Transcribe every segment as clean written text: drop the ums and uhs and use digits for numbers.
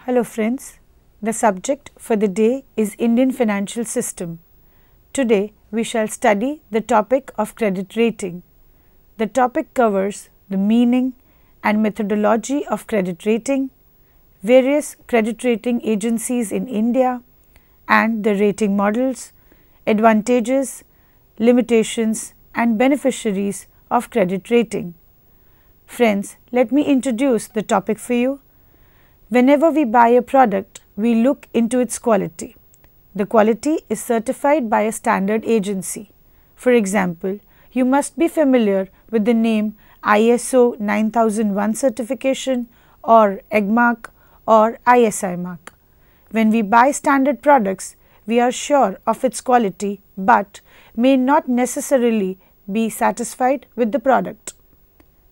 Hello friends, the subject for the day is Indian financial system. Today we shall study the topic of credit rating. The topic covers the meaning and methodology of credit rating, various credit rating agencies in India and the rating models, advantages, limitations and beneficiaries of credit rating. Friends, let me introduce the topic for you. Whenever we buy a product, we look into its quality. The quality is certified by a standard agency. For example, you must be familiar with the name ISO 9001 certification or EG mark or ISI mark. When we buy standard products, we are sure of its quality but may not necessarily be satisfied with the product.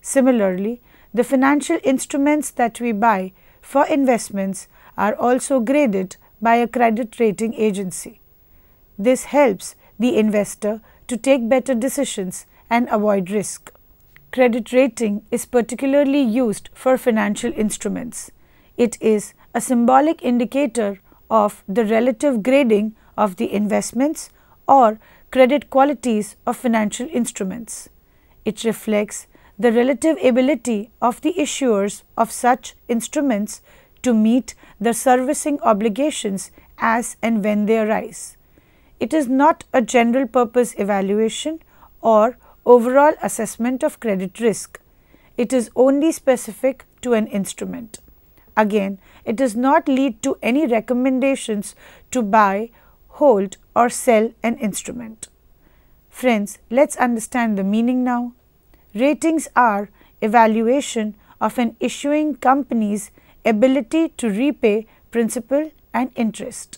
Similarly, the financial instruments that we buy for investments are also graded by a credit rating agency. This helps the investor to take better decisions and avoid risk. Credit rating is particularly used for financial instruments. It is a symbolic indicator of the relative grading of the investments or credit qualities of financial instruments. It reflects the relative ability of the issuers of such instruments to meet the servicing obligations as and when they arise. It is not a general purpose evaluation or overall assessment of credit risk. It is only specific to an instrument. Again, it does not lead to any recommendations to buy, hold or sell an instrument. Friends, let's understand the meaning now. Ratings are evaluation of an issuing company's ability to repay principal and interest.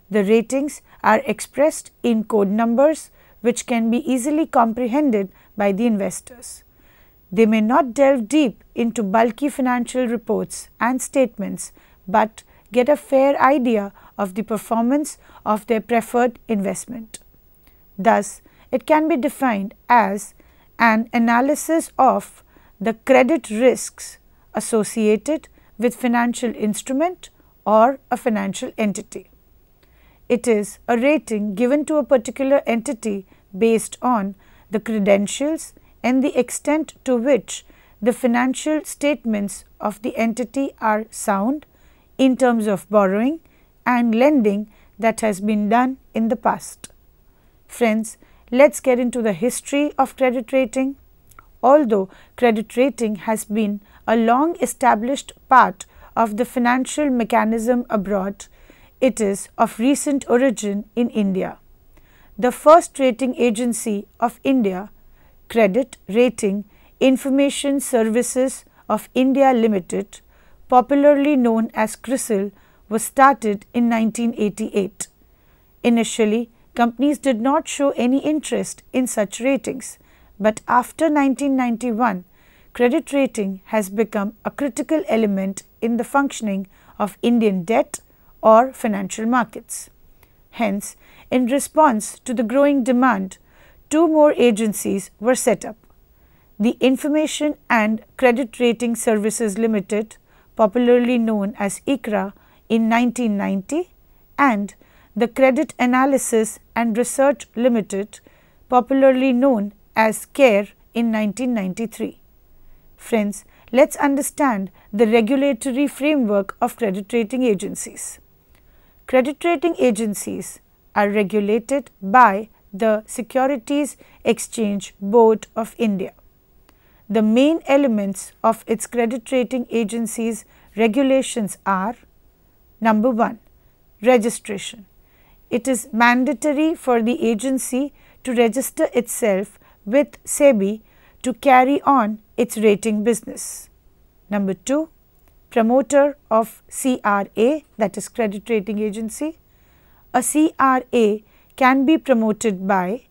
The ratings are expressed in code numbers which can be easily comprehended by the investors. They may not delve deep into bulky financial reports and statements but get a fair idea of the performance of their preferred investment. Thus, it can be defined as an analysis of the credit risks associated with financial instrument or a financial entity. It is a rating given to a particular entity based on the credentials and the extent to which the financial statements of the entity are sound in terms of borrowing and lending that has been done in the past. Friends, let's get into the history of credit rating. Although credit rating has been a long established part of the financial mechanism abroad, it is of recent origin in India. The first rating agency of India, Credit Rating Information Services of India Limited, popularly known as CRISIL, was started in 1988. Initially, companies did not show any interest in such ratings, but after 1991, credit rating has become a critical element in the functioning of Indian debt or financial markets. Hence, in response to the growing demand, two more agencies were set up: the Information and Credit Rating Services Limited, popularly known as ICRA, in 1990, and the Credit Analysis and Research Limited, popularly known as CARE, in 1993. Friends, let's understand the regulatory framework of credit rating agencies. Credit rating agencies are regulated by the Securities Exchange Board of India. The main elements of its credit rating agencies regulations are: number 1, registration. It is mandatory for the agency to register itself with SEBI to carry on its rating business. Number 2, promoter of CRA, that is credit rating agency. A CRA can be promoted by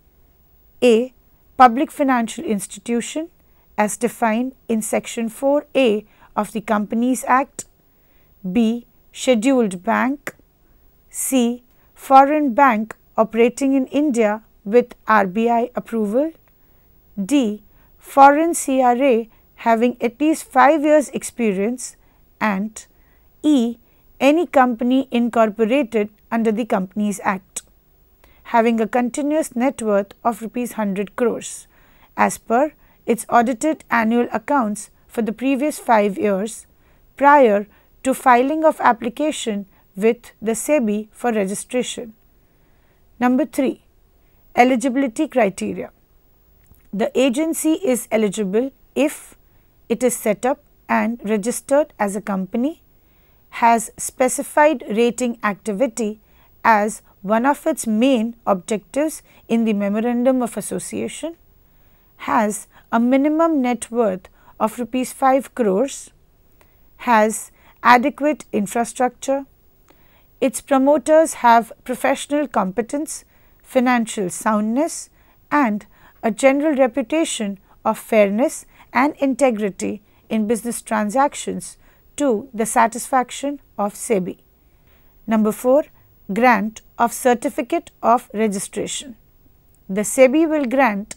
A. Public financial institution as defined in section 4A of the Companies Act, B. Scheduled bank, C. Foreign bank operating in India with RBI approval, D. Foreign CRA having at least 5 years experience, and E. any company incorporated under the Companies Act, having a continuous net worth of Rs 100 crores as per its audited annual accounts for the previous 5 years prior to filing of application with the SEBI for registration. Number 3. Eligibility criteria. The agency is eligible if it is set up and registered as a company, has specified rating activity as one of its main objectives in the Memorandum of Association, has a minimum net worth of Rs 5 crores, has adequate infrastructure, its promoters have professional competence, financial soundness, and a general reputation of fairness and integrity in business transactions to the satisfaction of SEBI. Number 4. Grant of Certificate of Registration. The SEBI will grant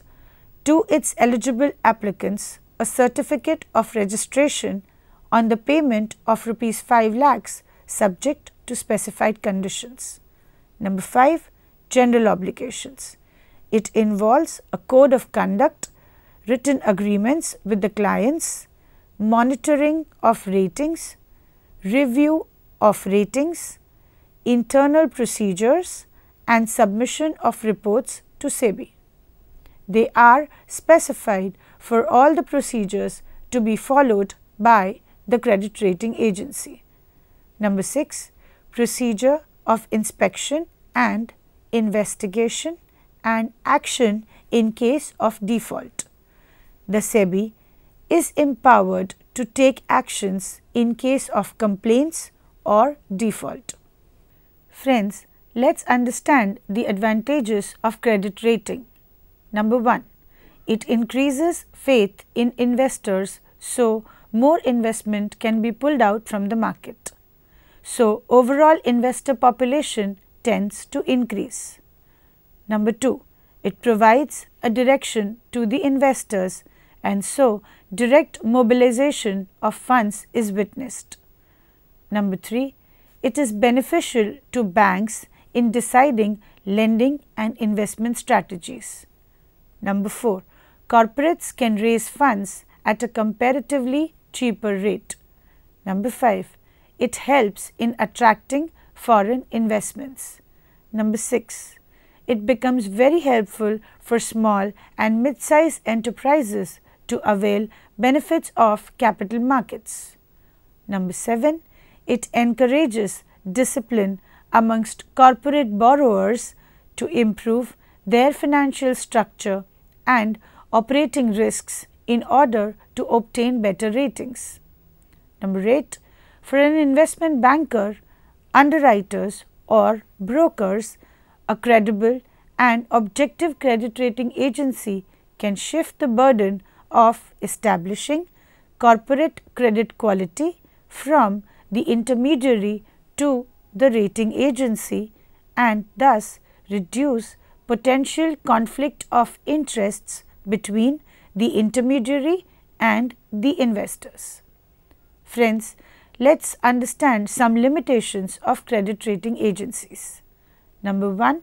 to its eligible applicants a certificate of registration on the payment of Rs 5 lakhs subject to specified conditions. Number 5. General obligations. It involves a code of conduct, written agreements with the clients, monitoring of ratings, review of ratings, internal procedures, and submission of reports to SEBI. They are specified for all the procedures to be followed by the credit rating agency. Number 6. Procedure of inspection and investigation and action in case of default. The SEBI is empowered to take actions in case of complaints or default. Friends, let's understand the advantages of credit rating. Number 1. It increases faith in investors, so more investment can be pulled out from the market. So, overall investor population tends to increase. Number 2. It provides a direction to the investors, and so direct mobilization of funds is witnessed. Number 3. It is beneficial to banks in deciding lending and investment strategies. Number 4. Corporates can raise funds at a comparatively cheaper rate. Number 5. It helps in attracting foreign investments. Number 6. It becomes very helpful for small and mid-sized enterprises to avail benefits of capital markets. Number 7. It encourages discipline amongst corporate borrowers to improve their financial structure and operating risks in order to obtain better ratings. Number 8. For an investment banker, underwriters or brokers, a credible and objective credit rating agency can shift the burden of establishing corporate credit quality from the intermediary to the rating agency and thus reduce potential conflict of interests between the intermediary and the investors. Friends, let's understand some limitations of credit rating agencies. Number 1.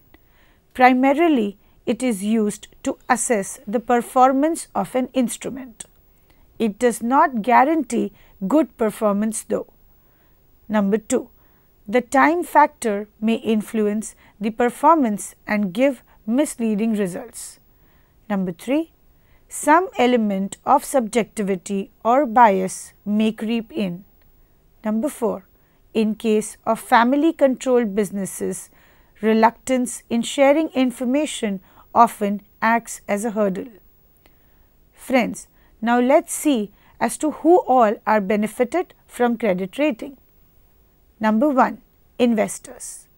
Primarily, it is used to assess the performance of an instrument. It does not guarantee good performance though. Number 2. The time factor may influence the performance and give misleading results. Number 3. Some element of subjectivity or bias may creep in. Number 4. In case of family controlled businesses, reluctance in sharing information often acts as a hurdle. Friends, now let's see as to who all are benefited from credit rating. Number 1. Investors.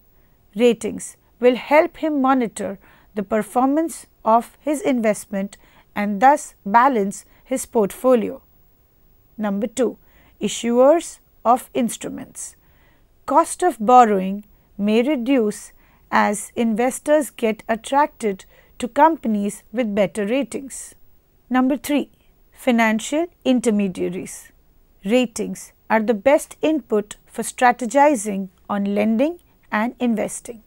Ratings will help him monitor the performance of his investment and thus balance his portfolio. Number 2. Issuers of instruments. Cost of borrowing may reduce as investors get attracted to companies with better ratings. Number 3. Financial intermediaries. Ratings are the best input for strategizing on lending and investing.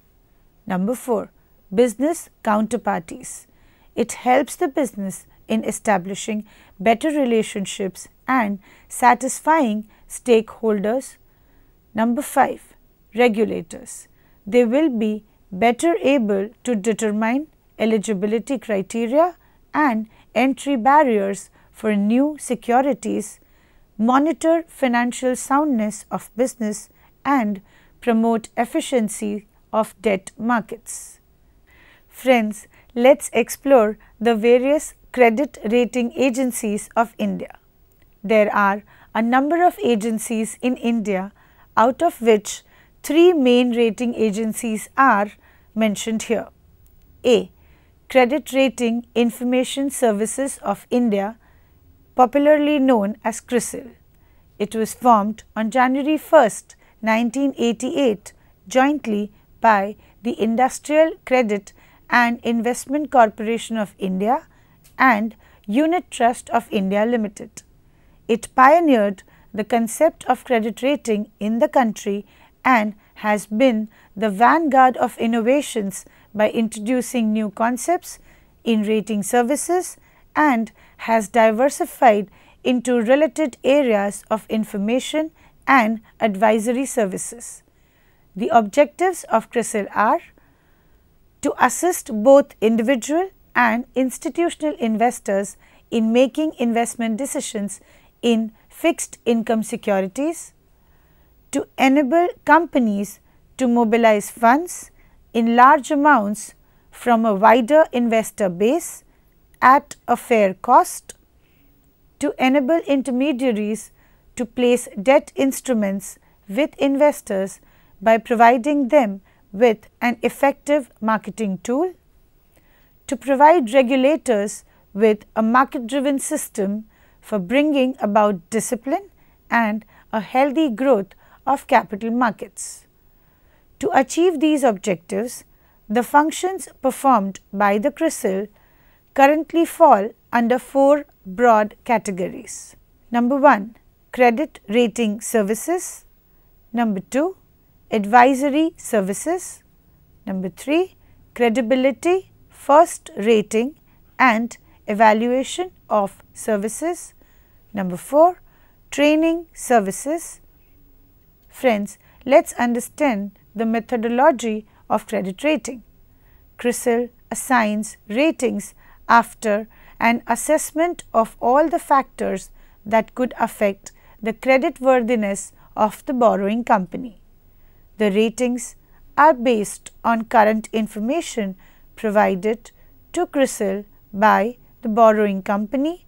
Number 4. Business counterparties. It helps the business in establishing better relationships and satisfying stakeholders. Number 5. Regulators. They will be better able to determine eligibility criteria and entry barriers for new securities, monitor financial soundness of business, and promote efficiency of debt markets. Friends, let's explore the various credit rating agencies of India. There are a number of agencies in India, out of which 3 main rating agencies are mentioned here. A. Credit Rating Information Services of India, popularly known as CRISIL. It was formed on January 1st, 1988, jointly by the Industrial Credit and Investment Corporation of India and Unit Trust of India Limited. It pioneered the concept of credit rating in the country and has been the vanguard of innovations by introducing new concepts in rating services and has diversified into related areas of information and advisory services. The objectives of CRISIL are to assist both individual and institutional investors in making investment decisions in fixed income securities, to enable companies to mobilize funds in large amounts from a wider investor base at a fair cost, to enable intermediaries to place debt instruments with investors by providing them with an effective marketing tool, to provide regulators with a market-driven system for bringing about discipline and a healthy growth of capital markets. To achieve these objectives, the functions performed by the CRISIL currently fall under 4 broad categories. Number 1. Credit Rating Services. Number 2. Advisory Services. Number 3. Credibility, First Rating and Evaluation of Services. Number 4. Training Services. Friends, let's understand the methodology of credit rating. CRISIL assigns ratings after an assessment of all the factors that could affect the creditworthiness of the borrowing company. The ratings are based on current information provided to CRISIL by the borrowing company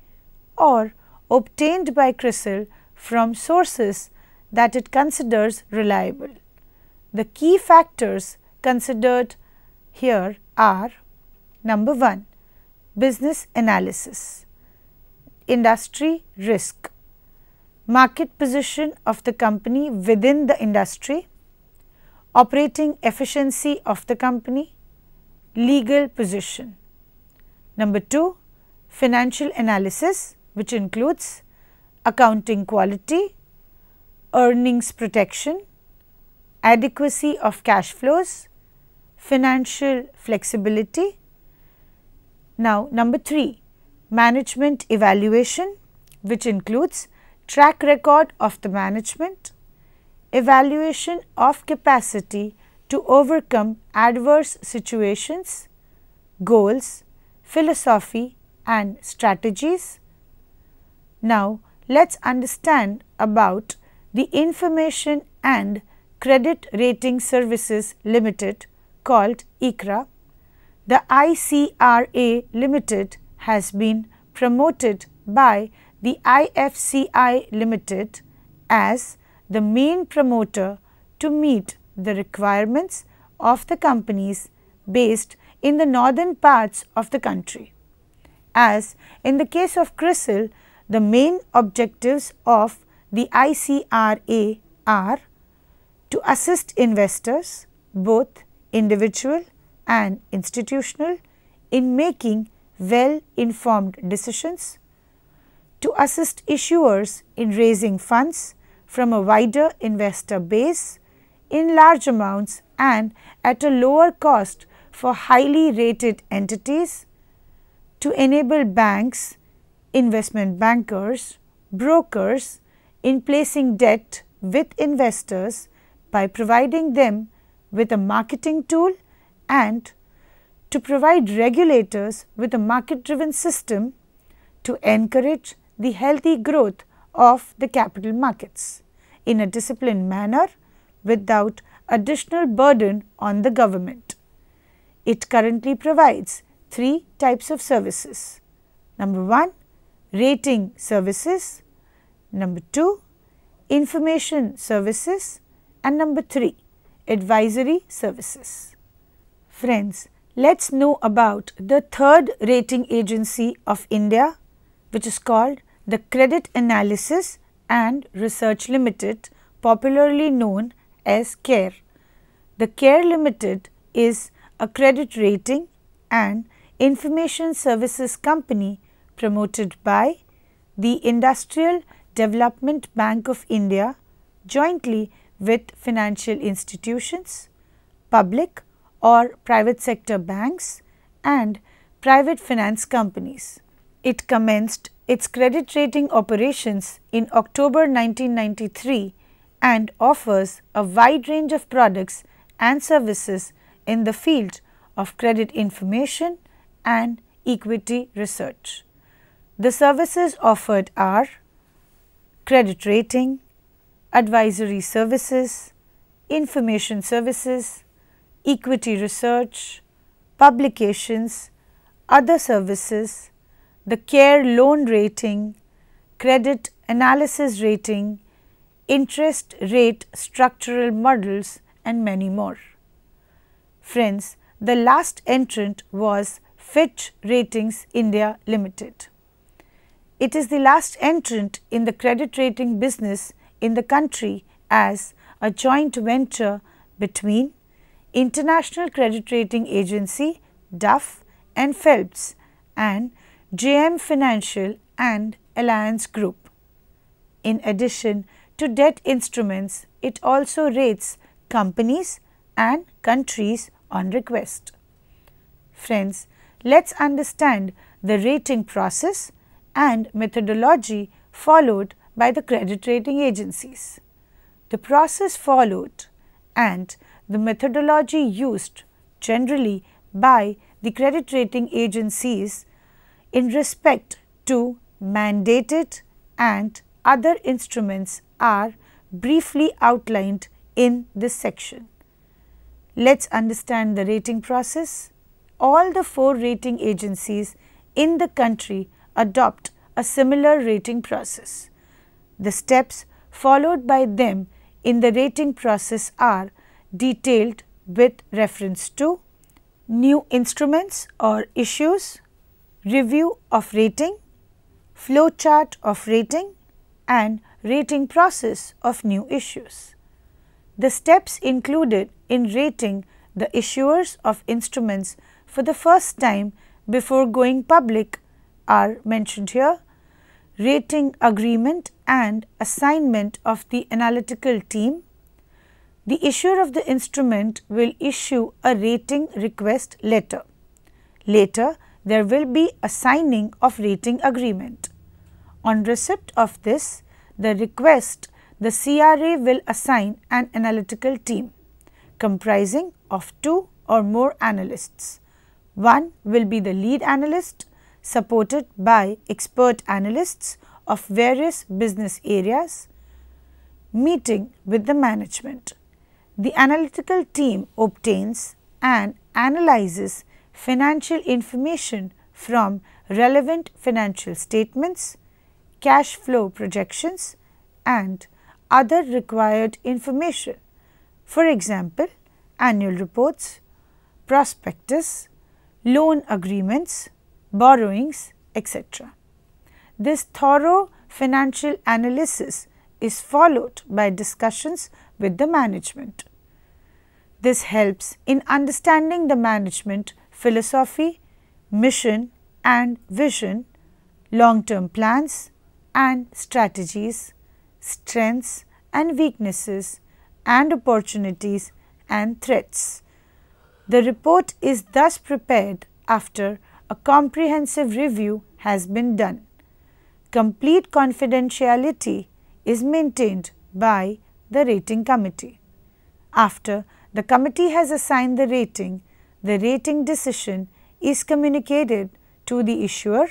or obtained by CRISIL from sources that it considers reliable. The key factors considered here are: number 1. Business analysis, industry risk, market position of the company within the industry, operating efficiency of the company, legal position. Number 2. Financial analysis, which includes accounting quality, earnings protection, adequacy of cash flows, financial flexibility. Now, number 3, management evaluation, which includes track record of the management, evaluation of capacity to overcome adverse situations, goals, philosophy and strategies. Now, let's understand about the Information and Credit Rating Services Limited, called ICRA. The ICRA Limited has been promoted by the IFCI Limited as the main promoter to meet the requirements of the companies based in the northern parts of the country. As in the case of CRISIL, the main objectives of the ICRA are to assist investors, both individual and institutional, in making well-informed decisions, to assist issuers in raising funds from a wider investor base in large amounts and at a lower cost for highly rated entities to enable banks, investment bankers, brokers in placing debt with investors by providing them with a marketing tool and to provide regulators with a market-driven system to encourage the healthy growth of the capital markets in a disciplined manner without additional burden on the government. It currently provides 3 types of services. Number 1, rating services. Number 2, information services. And number 3, advisory services. Friends, let's know about the third rating agency of India, which is called the Credit Analysis and Research Limited, popularly known as CARE. The CARE Limited is a credit rating and information services company promoted by the Industrial Development Bank of India jointly with financial institutions, public or private sector banks and private finance companies. It commenced its credit rating operations in October 1993 and offers a wide range of products and services in the field of credit information and equity research. The services offered are credit rating, advisory services, information services, equity research, publications, other services, the CARE loan rating, credit analysis rating, interest rate structural models and many more. Friends, the last entrant was Fitch Ratings India Limited. It is the last entrant in the credit rating business in the country as a joint venture between International Credit Rating Agency Duff and Phelps and JM Financial and Alliance Group. In addition to debt instruments, it also rates companies and countries on request. Friends, let's understand the rating process and methodology followed by the credit rating agencies. The process followed and the methodology used generally by the credit rating agencies in respect to mandated and other instruments are briefly outlined in this section. Let's understand the rating process. All the 4 rating agencies in the country adopt a similar rating process. The steps followed by them in the rating process are detailed with reference to new instruments or issues, review of rating, flow chart of rating and rating process of new issues. The steps included in rating the issuers of instruments for the first time before going public are mentioned here: rating agreement and assignment of the analytical team. The issuer of the instrument will issue a rating request letter. Later, there will be a signing of rating agreement. On receipt of this, the request, the CRA will assign an analytical team comprising of 2 or more analysts. One will be the lead analyst, supported by expert analysts of various business areas, meeting with the management. The analytical team obtains and analyzes financial information from relevant financial statements, cash flow projections and other required information, for example, annual reports, prospectus, loan agreements, borrowings, etc. This thorough financial analysis is followed by discussions with the management. This helps in understanding the management philosophy, mission and vision, long-term plans and strategies, strengths and weaknesses and opportunities and threats. The report is thus prepared after a comprehensive review has been done. Complete confidentiality is maintained by the rating committee. After the committee has assigned the rating decision is communicated to the issuer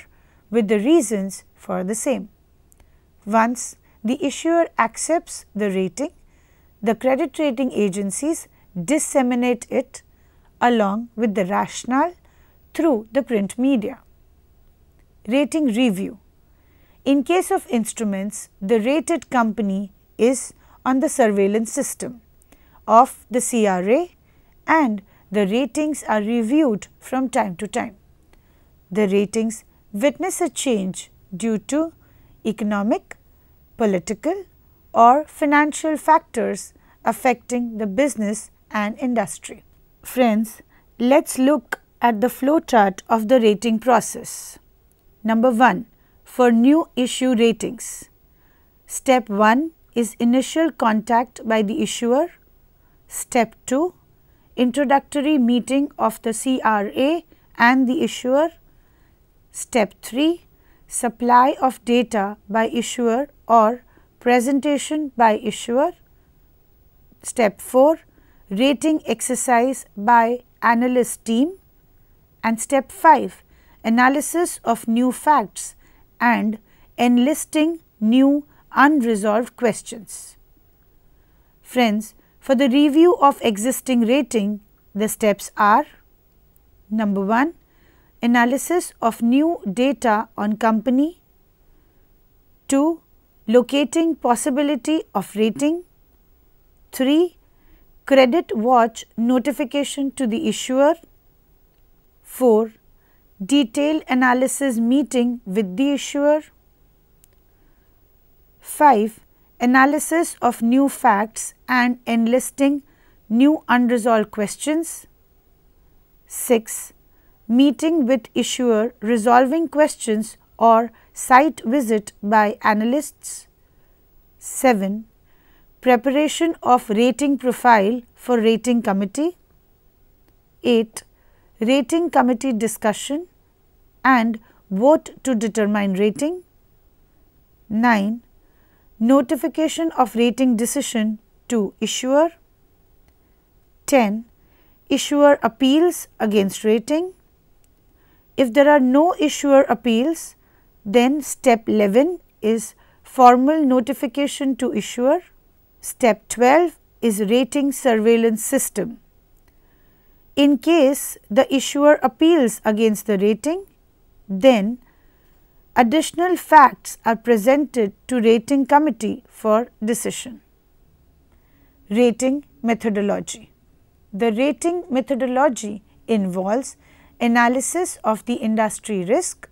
with the reasons for the same. Once the issuer accepts the rating, the credit rating agencies disseminate it along with the rationale through the print media. Rating review. In case of instruments, the rated company is on the surveillance system of the CRA and the ratings are reviewed from time to time. The ratings witness a change due to economic, political or financial factors affecting the business and industry. Friends, let's look at the flow chart of the rating process. Number 1. For new issue ratings. Step 1 is initial contact by the issuer. Step 2, introductory meeting of the CRA and the issuer. Step 3, supply of data by issuer or presentation by issuer. Step 4, rating exercise by analyst team. And step 5, analysis of new facts and enlisting new unresolved questions. Friends, for the review of existing rating, the steps are: number 1, analysis of new data on company. 2, locating possibility of rating. 3, credit watch notification to the issuer. 4, detailed analysis meeting with the issuer. 5, analysis of new facts and enlisting new unresolved questions. 6, meeting with issuer resolving questions or site visit by analysts. 7, preparation of rating profile for rating committee. 8, rating committee discussion and vote to determine rating. 9, notification of rating decision to issuer. 10, issuer appeals against rating. If there are no issuer appeals, then step 11 is formal notification to issuer. Step 12 is rating surveillance system. In case the issuer appeals against the rating, then additional facts are presented to rating committee for decision. Rating methodology. The rating methodology involves analysis of the industry risk,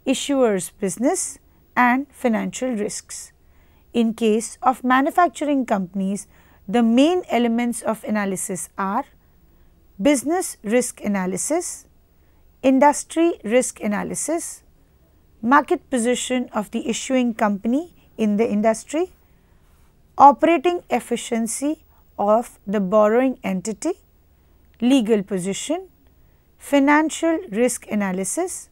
issuer's business and financial risks. In case of manufacturing companies, the main elements of analysis are business risk analysis, industry risk analysis, market position of the issuing company in the industry, operating efficiency of the borrowing entity, legal position, financial risk analysis.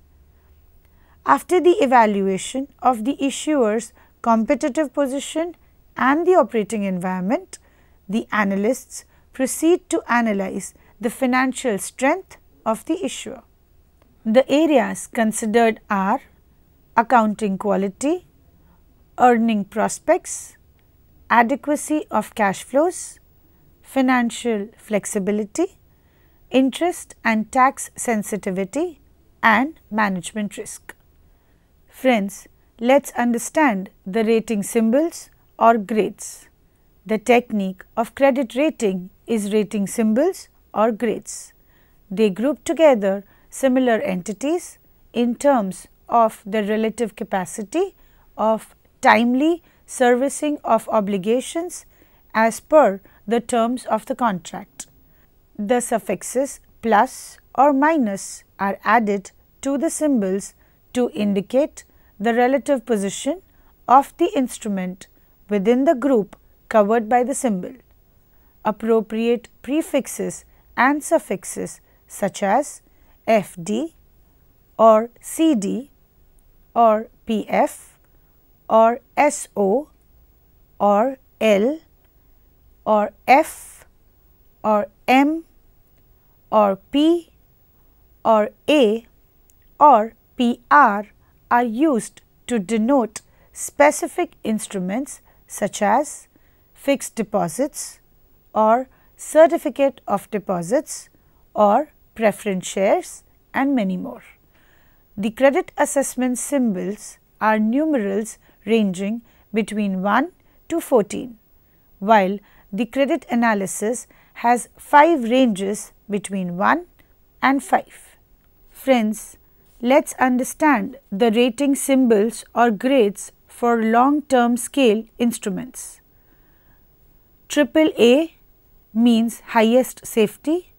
After the evaluation of the issuer's competitive position and the operating environment, the analysts proceed to analyze the financial strength of the issuer. The areas considered are accounting quality, earning prospects, adequacy of cash flows, financial flexibility, interest and tax sensitivity and management risk. Friends, let's understand the rating symbols or grades. The technique of credit rating is rating symbols or grades. They group together similar entities in terms of the relative capacity of timely servicing of obligations as per the terms of the contract. The suffixes plus or minus are added to the symbols to indicate the relative position of the instrument within the group covered by the symbol. Appropriate prefixes and suffixes such as FD or CD or PF or SO or L or F or M or P or A or PR are used to denote specific instruments such as fixed deposits or certificate of deposits or preference shares and many more. The credit assessment symbols are numerals ranging between 1 to 14, while the credit analysis has 5 ranges between 1 and 5. Friends, let's understand the rating symbols or grades for long-term scale instruments. AAA means highest safety,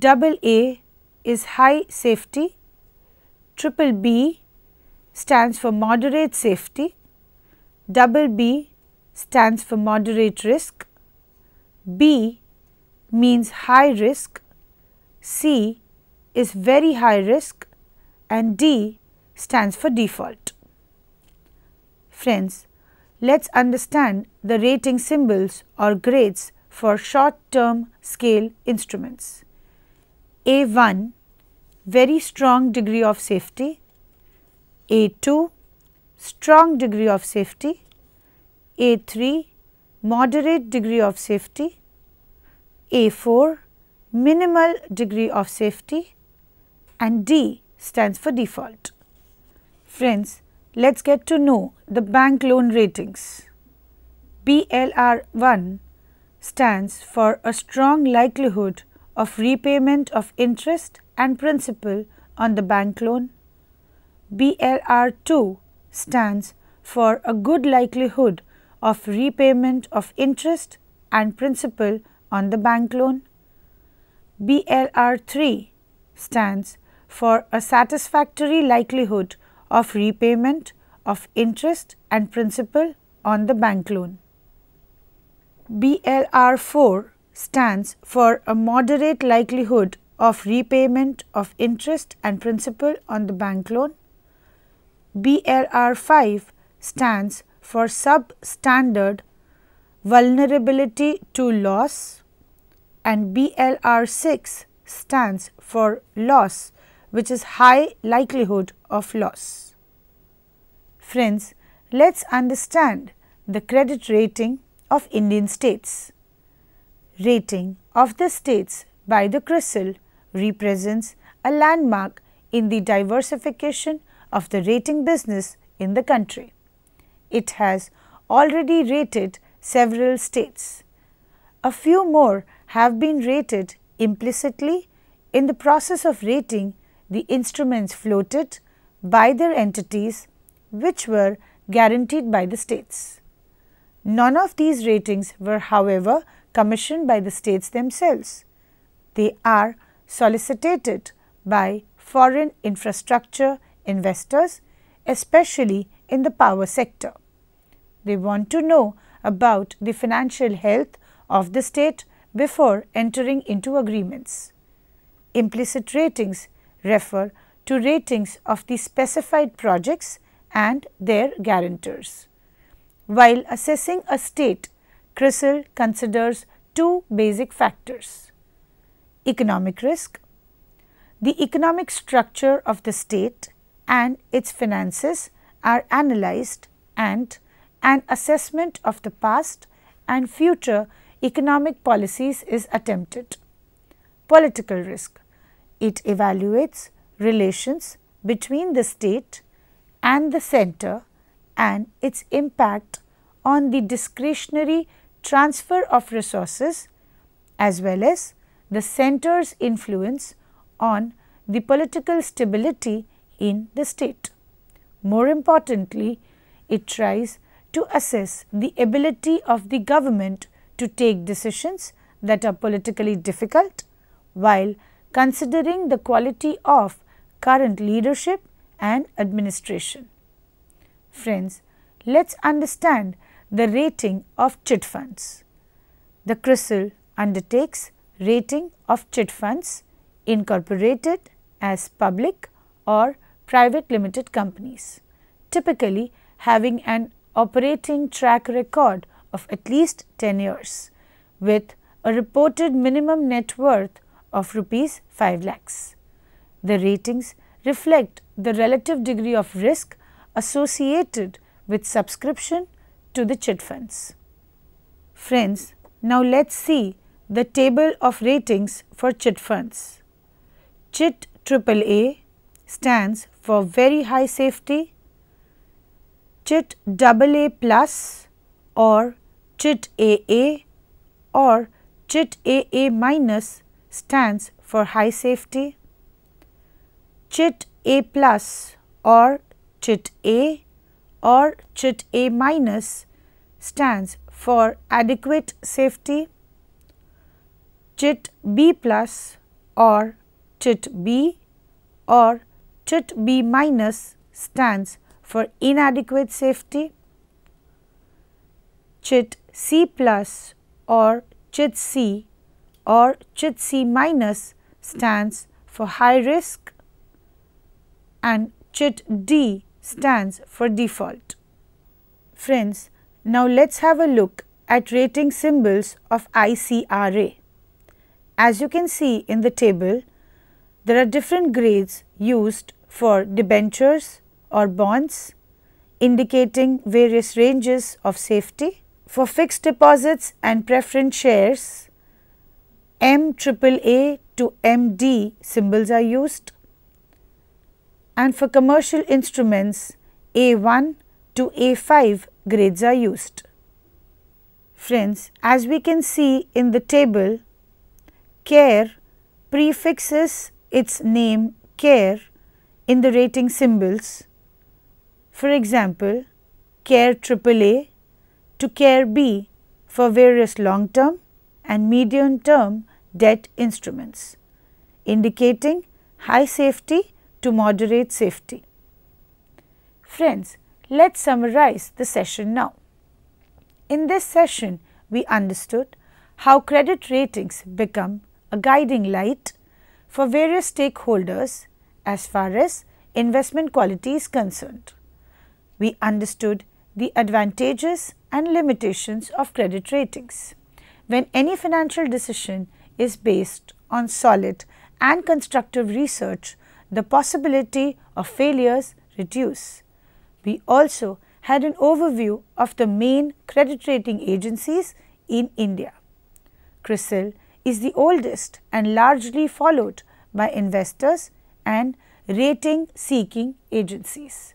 AA is high safety, BBB stands for moderate safety, BB stands for moderate risk, B means high risk, C is very high risk, and D stands for default. Friends, let's understand the rating symbols or grades for short-term scale instruments. A1 very strong degree of safety, A2 strong degree of safety, A3 moderate degree of safety, A4 minimal degree of safety, and D stands for default. Friends, let's get to know the bank loan ratings. BLR1 stands for a strong likelihood of repayment of interest and principal on the bank loan. BLR2 stands for a good likelihood of repayment of interest and principal on the bank loan. BLR3 stands for a satisfactory likelihood of repayment of interest and principal on the bank loan. BLR4 stands for a moderate likelihood of repayment of interest and principal on the bank loan. BLR5 stands for substandard vulnerability to loss, and BLR6 stands for loss, which is high likelihood of loss. Friends, let's understand the credit rating of Indian states. Rating of the states by the CRISIL represents a landmark in the diversification of the rating business in the country. It has already rated several states. A few more have been rated implicitly in the process of rating the instruments floated by their entities which were guaranteed by the states. None of these ratings were, however, commissioned by the states themselves. They are solicited by foreign infrastructure investors, especially in the power sector. They want to know about the financial health of the state before entering into agreements. Implicit ratings refer to ratings of the specified projects and their guarantors. While assessing a state, CRISIL considers two basic factors: economic risk. The economic structure of the state and its finances are analyzed, and an assessment of the past and future economic policies is attempted. Political risk. It evaluates relations between the state and the center and its impact on the discretionary transfer of resources as well as the center's influence on the political stability in the state. More importantly, it tries to assess the ability of the government to take decisions that are politically difficult while considering the quality of current leadership and administration. Friends, let's understand the rating of chit funds. The CRISIL undertakes rating of chit funds incorporated as public or private limited companies, typically having an operating track record of at least 10 years, with a reported minimum net worth of Rs 5 lakhs. The ratings reflect the relative degree of risk associated with subscription to the chit funds. Friends, now let's see the table of ratings for chit funds. Chit AAA stands for very high safety. Chit AA plus or Chit AA or Chit AA minus stands for high safety. Chit A plus or Chit A or Chit A minus stands for adequate safety. Chit B plus or Chit B or Chit B minus stands for inadequate safety. Chit C plus or Chit C or Chit C minus stands for high risk, and Chit D stands for default. Friends, now let's have a look at rating symbols of ICRA. As you can see in the table, there are different grades used for debentures or bonds, indicating various ranges of safety. For fixed deposits and preference shares, MAAA to MD symbols are used, and for commercial instruments, A1 to A5 grades are used. Friends, as we can see in the table, CARE prefixes its name CARE in the rating symbols. For example, CARE AAA to CARE B for various long-term and medium-term debt instruments, indicating high safety to moderate safety. Friends, let's summarize the session now. In this session, we understood how credit ratings become a guiding light for various stakeholders as far as investment quality is concerned. We understood the advantages and limitations of credit ratings. When any financial decision is based on solid and constructive research, the possibility of failures reduce. We also had an overview of the main credit rating agencies in India. CRISIL is the oldest and largely followed by investors and rating-seeking agencies.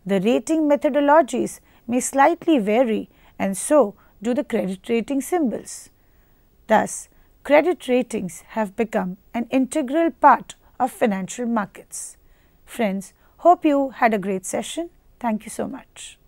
The rating methodologies may slightly vary, and so do the credit rating symbols. Thus, credit ratings have become an integral part of financial markets. Friends, hope you had a great session. Thank you so much.